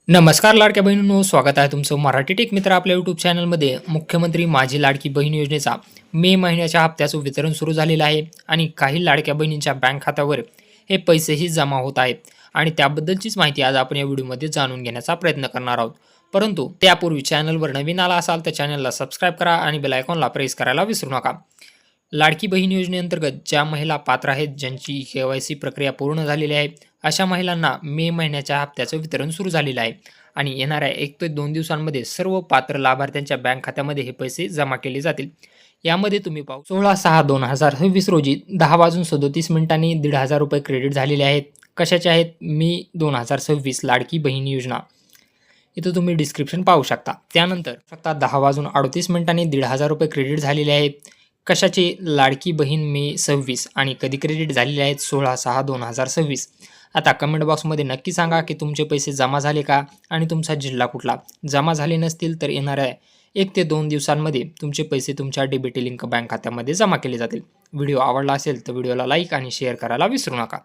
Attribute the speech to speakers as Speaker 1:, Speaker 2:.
Speaker 1: नमस्कार लाडक्या बहिणींनो, स्वागत आहे तुमचं मराठी टेक मित्र आपल्या यूट्यूब चॅनलमध्ये. मुख्यमंत्री माझी लाडकी बहीण योजनेचा मे महिन्याच्या हप्त्याचं वितरण सुरू झालेलं आहे आणि काही लाडक्या बहिणींच्या बँक खात्यावर हे पैसेही जमा होत आहेत आणि त्याबद्दलचीच माहिती आज आपण या व्हिडिओमध्ये जाणून घेण्याचा प्रयत्न करणार आहोत. परंतु त्यापूर्वी चॅनलवर नवीन आला असाल तर चॅनलला सबस्क्राईब करा आणि बेल आयकॉनला प्रेस करायला विसरू नका. लाडकी बहीण योजनेअंतर्गत ज्या महिला पात्र आहेत, ज्यांची KYC प्रक्रिया पूर्ण झालेली आहे, अशा महिलांना मे महिन्याच्या हप्त्याचं वितरण सुरू झालेलं आहे आणि येणाऱ्या 1 ते 2 दिवसांमध्ये सर्व पात्र लाभार्थ्यांच्या बँक खात्यामध्ये हे पैसे जमा केले जातील. यामध्ये तुम्ही पाहू 16/6/2026 रोजी 10:37 ₹1,500 क्रेडिट झालेले आहेत. कशाचे आहेत? मे 2026 लाडकी बहीण योजना. इथं तुम्ही डिस्क्रिप्शन पाहू शकता. त्यानंतर फक्त 10:38 ₹1,500 क्रेडिट झालेले आहेत. कशाचे? लाडकी बहीण मे 26 आणि कधी क्रेडिट झालेले आहेत? 16/6/2026. आता कमेंट बॉक्समध्ये नक्की सांगा की तुमचे पैसे जमा झाले का आणि तुमचा जिल्हा कुठला. जमा झाले नसतील तर येणाऱ्या 1 ते 2 दिवसांमध्ये तुमचे पैसे तुमच्या DBT लिंक बँक खात्यामध्ये जमा केले जातील. व्हिडिओ आवडला असेल तर व्हिडिओला लाईक आणि शेअर करायला विसरू नका.